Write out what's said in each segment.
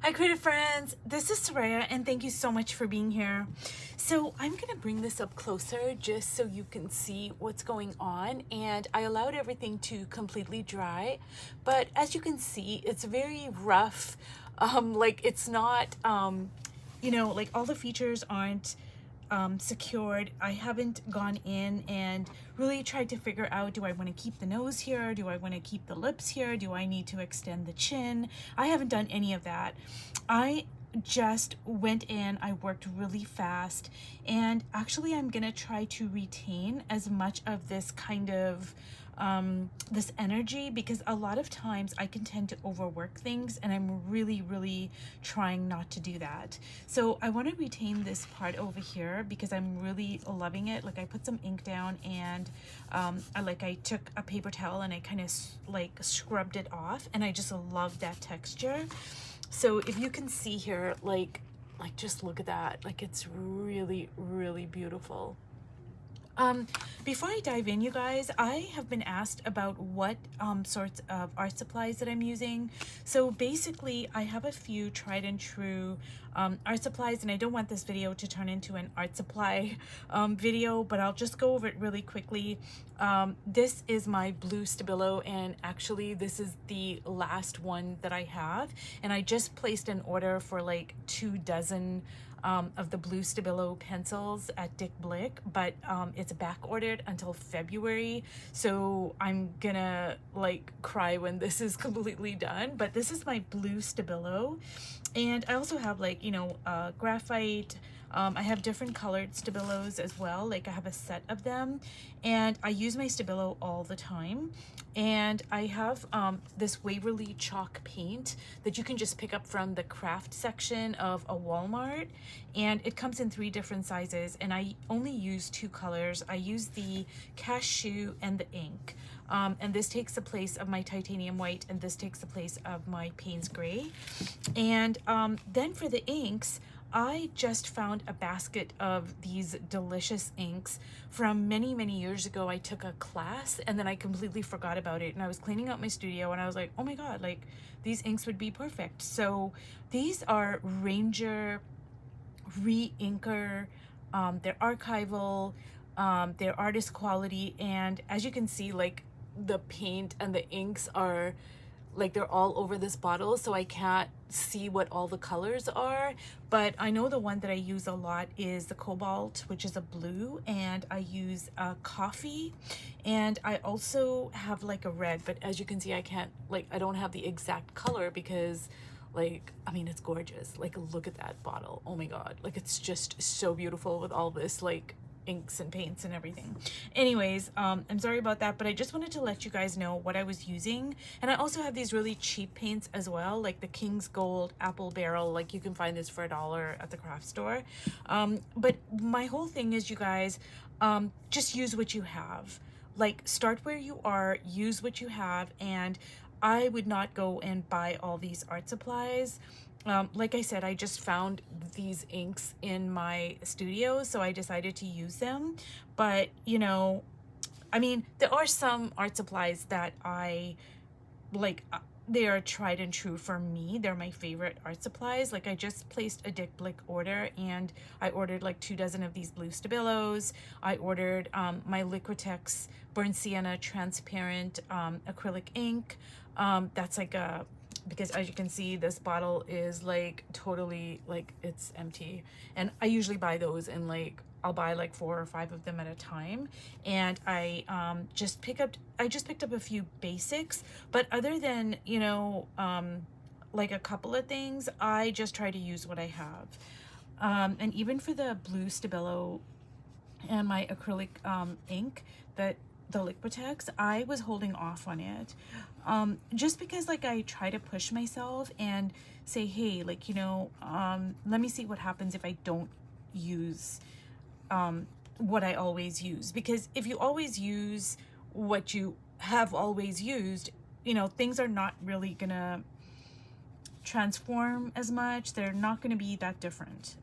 Hi creative friends, this is Soraya and thank you so much for being here. So I'm gonna bring this up closer just so you can see what's going on, and I allowed everything to completely dry, but as you can see it's very rough. Like it's not like all the features aren't secured. I haven't gone in and really tried to figure out, do I want to keep the nose here? Do I want to keep the lips here? Do I need to extend the chin? I haven't done any of that. I just went in, I worked really fast, and actually I'm gonna try to retain as much of this kind of this energy, because a lot of times I can tend to overwork things, and I'm really trying not to do that. So I want to retain this part over here because I'm really loving it. Like I put some ink down, and I took a paper towel and I kind of like scrubbed it off, and I just love that texture. So if you can see here, like just look at that. Like it's really beautiful. Before I dive in, you guys, I have been asked about what sorts of art supplies that I'm using. So basically, I have a few tried and true art supplies, and I don't want this video to turn into an art supply video, but I'll just go over it really quickly. This is my blue Stabilo, and actually this is the last one that I have, and I just placed an order for like 24 of the blue Stabilo pencils at Dick Blick, but it's back ordered until February, so I'm gonna like cry when this is completely done. But this is my blue Stabilo, and I also have like graphite. I have different colored Stabilos as well. Like I have a set of them, and I use my Stabilo all the time. And I have this Waverly chalk paint that you can just pick up from the craft section of a Walmart, and it comes in 3 different sizes, and I only use 2 colors. I use the cashew and the ink. And this takes the place of my titanium white, and this takes the place of my Payne's gray. And then for the inks, I just found a basket of these delicious inks from many years ago. I took a class and then I completely forgot about it, and I was cleaning out my studio and I was like, oh my god, like these inks would be perfect. So these are Ranger re-inker. They're archival, they're artist quality, and as you can see, like the paint and the inks are like they're all over this bottle, so I can't see what all the colors are, but I know the one that I use a lot is the cobalt, which is a blue, and I use a coffee, and I also have like a red, but as you can see, I don't have the exact color because like, I mean, it's gorgeous. Like look at that bottle, oh my god, like it's just so beautiful with all this like inks and paints and everything. Anyways, I'm sorry about that, but I just wanted to let you guys know what I was using. And I also have these really cheap paints as well, like the King's Gold Apple Barrel. Like you can find this for $1 at the craft store. But my whole thing is, you guys, just use what you have. Like start where you are, use what you have, and I would not go and buy all these art supplies. Like I said, I just found these inks in my studio, so I decided to use them. But, I mean, there are some art supplies that I like. They are tried and true for me. They're my favorite art supplies. Like I just placed a Dick Blick order, and I ordered like 24 of these blue Stabilos. I ordered my Liquitex Burnt Sienna transparent acrylic ink. That's like a, because as you can see, this bottle is like totally like it's empty, and I usually buy those in like, I'll buy like 4 or 5 of them at a time. And I just picked up a few basics, but other than like a couple of things, I just try to use what I have. And even for the blue Stabilo and my acrylic ink, that the Liquitex, I was holding off on it, just because like I try to push myself and say, hey, like let me see what happens if I don't use what I always use. Because if you always use what you have always used, things are not really gonna transform as much. They're not going to be that different,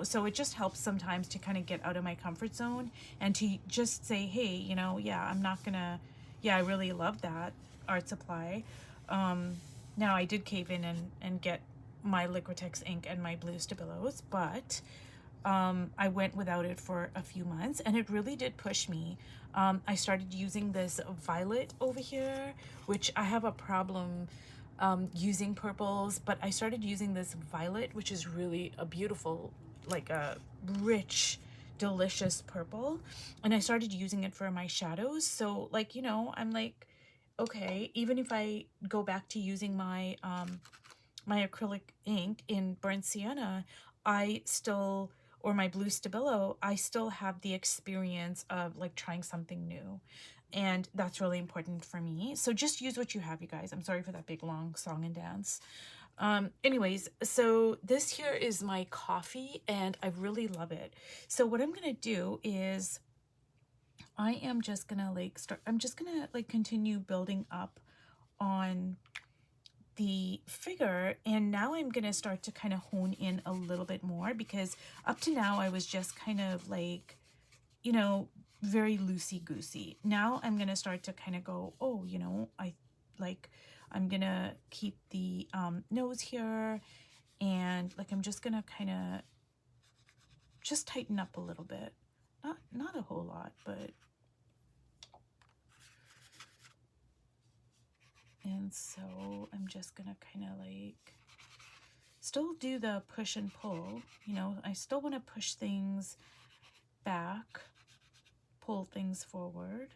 so it just helps sometimes to kind of get out of my comfort zone and to just say, hey, yeah, I'm not gonna, yeah, I really love that art supply. Now I did cave in and get my Liquitex ink and my blue Stabilos, but I went without it for a few months and it really did push me. I started using this violet over here, which I have a problem using purples, but I started using this violet, which is really a beautiful, like a rich, delicious purple. And I started using it for my shadows. So like, you know, I'm like, okay, even if I go back to using my acrylic ink in burnt sienna, I still, or my blue Stabilo, I still have the experience of like trying something new. And that's really important for me. So just use what you have, you guys. I'm sorry for that big long song and dance. Anyways, so this here is my coffee and I really love it. So what I'm gonna do is I am just gonna like start, I'm just gonna like continue building up on the figure, and now I'm gonna start to kind of hone in a little bit more, because up to now I was just kind of like, you know, very loosey goosey. Now I'm gonna start to kind of go, oh, you know, I'm gonna keep the nose here, and like I'm just gonna kind of just tighten up a little bit, not a whole lot, but. And so I'm just gonna kind of like still do the push and pull. You know, I still want to push things back, pull things forward.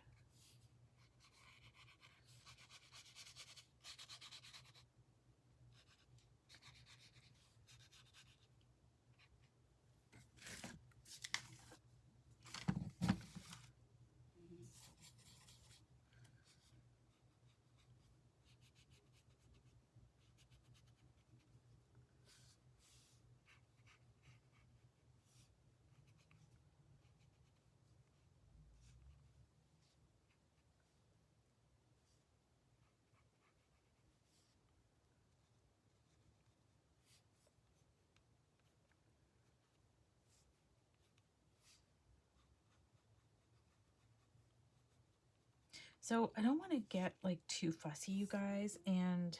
So I don't want to get like too fussy, you guys, and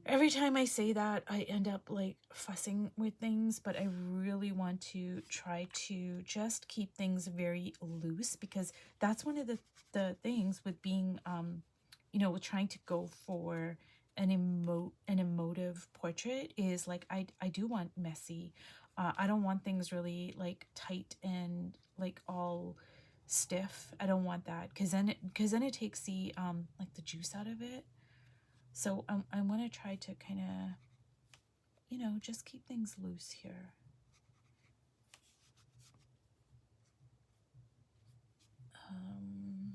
every time I say that, I end up like fussing with things, but I really want to try to just keep things very loose, because that's one of the things with being, you know, with trying to go for an emotive portrait is like, I do want messy. I don't want things really like tight and like all stiff. I don't want that, because then it takes the like the juice out of it. So I want to try to kind of, you know, just keep things loose here. Um,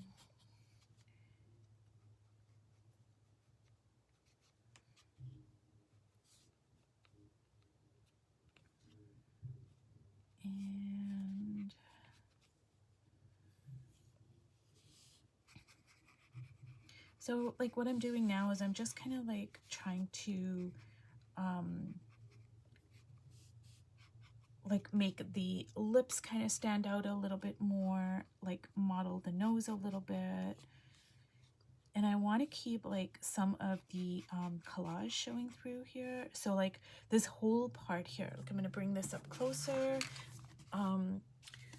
and so like what I'm doing now is I'm just kind of like trying to like make the lips kind of stand out a little bit more, like model the nose a little bit. And I want to keep like some of the collage showing through here. So like this whole part here, look, I'm going to bring this up closer.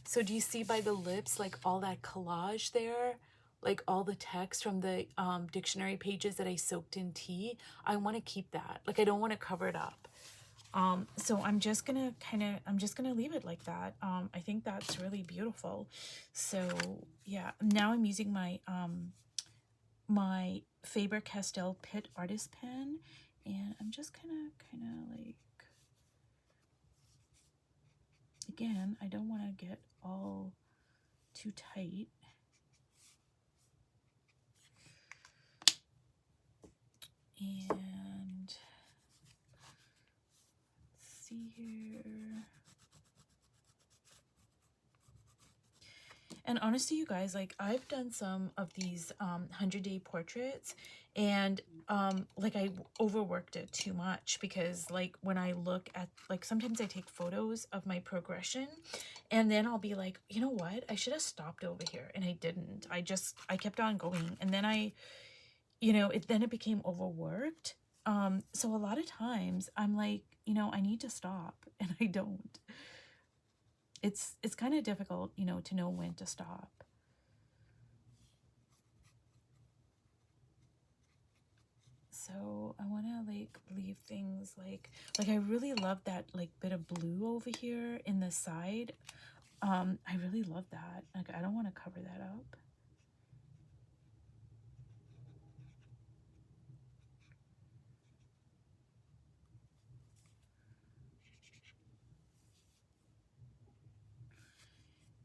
So do you see by the lips, like all that collage there? Like all the text from the dictionary pages that I soaked in tea? I want to keep that. Like I don't want to cover it up. So I'm just gonna I'm just gonna leave it like that. I think that's really beautiful. So yeah, now I'm using my my Faber-Castell Pitt Artist Pen, and I'm just kind of like, again, I don't want to get all too tight. And let's see here. And honestly, you guys, like I've done some of these 100-day portraits, and like I overworked it too much, because like when I look at, like sometimes I take photos of my progression and then I'll be like, you know what, I should have stopped over here, and I didn't. I kept on going, and then I, you know, it became overworked. So a lot of times I'm like, you know, I need to stop, and I don't. It's kind of difficult, you know, to know when to stop. So I want to like leave things like I really love that like bit of blue over here in the side. I really love that. Like I don't want to cover that up.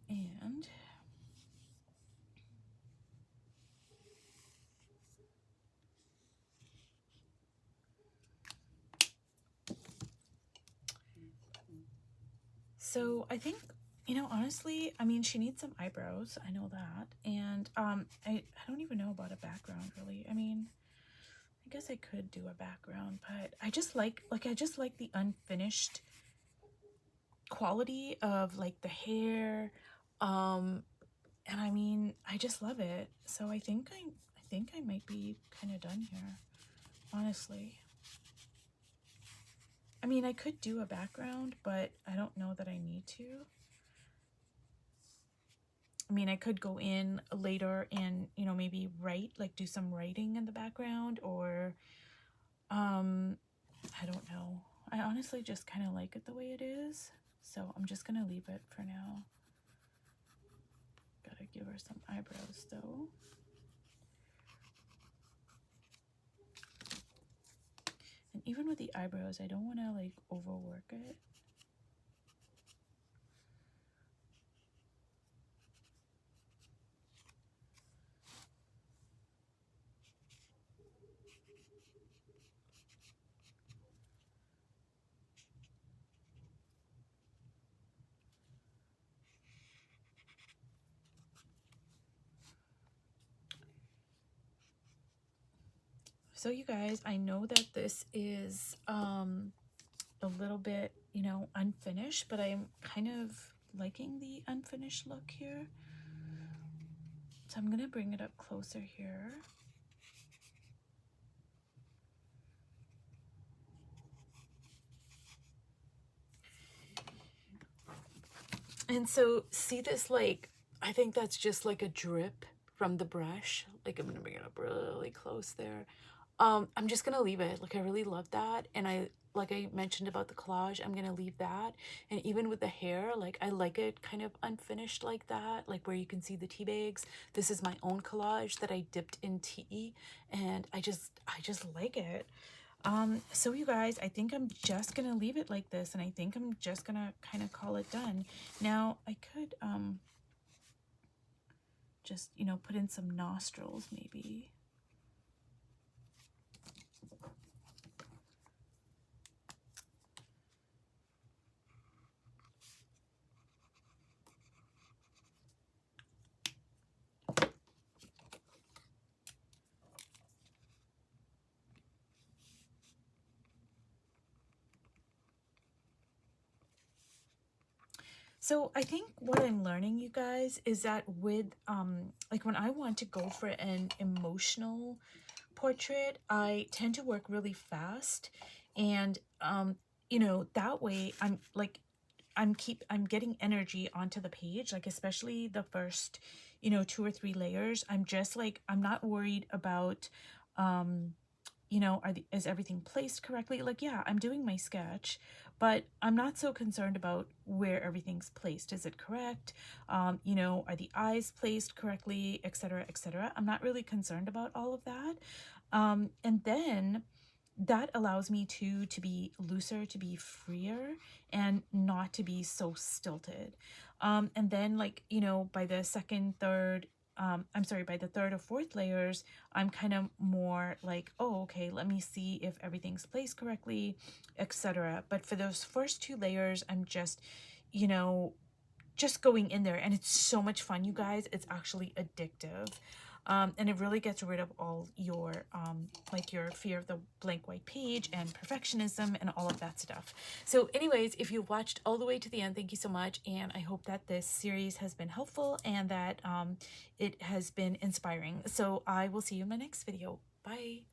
And so I think, you know, honestly, I mean, she needs some eyebrows. I know that. And I don't even know about a background really. I mean, I guess I could do a background, but I just I just like the unfinished quality of like the hair. And I mean, I just love it. So I think I might be kind of done here, honestly. I mean, I could do a background, but I don't know that I need to. I mean, I could go in later and, you know, maybe write, like do some writing in the background, or I don't know. I honestly just kind of like it the way it is. So I'm just going to leave it for now. Gotta give her some eyebrows though. And even with the eyebrows, I don't want to like overwork it. So you guys, I know that this is a little bit, you know, unfinished, but I'm kind of liking the unfinished look here. So I'm gonna bring it up closer here. And so see this, like, I think that's just like a drip from the brush. Like I'm gonna bring it up really close there. I'm just gonna leave it. Like I really love that. And like I mentioned about the collage, I'm gonna leave that. And even with the hair, like I like it kind of unfinished like that, like where you can see the tea bags. This is my own collage that I dipped in tea, and I just like it. So you guys, I think I'm just gonna leave it like this, and I think I'm just gonna kind of call it done. Now I could just, you know, put in some nostrils maybe. So I think what I'm learning, you guys, is that with like when I want to go for an emotional portrait, I tend to work really fast, and you know, that way I'm getting energy onto the page, like especially the first, you know, 2 or 3 layers. I'm just like, I'm not worried about you know, is everything placed correctly? Like, yeah, I'm doing my sketch, but I'm not so concerned about where everything's placed. Is it correct? You know, are the eyes placed correctly, etc., etc.? I'm not really concerned about all of that. And then that allows me to be looser, to be freer, and not to be so stilted. And then, like, you know, by the second, third, I'm sorry, by the third or fourth layers, I'm kind of more like, oh, okay, let me see if everything's placed correctly, etc. But for those first 2 layers, I'm just, you know, just going in there, and it's so much fun, you guys. It's actually addictive. And it really gets rid of all your like your fear of the blank white page and perfectionism and all of that stuff. So anyways, if you watched all the way to the end, thank you so much, and I hope that this series has been helpful and that it has been inspiring. So I will see you in my next video. Bye.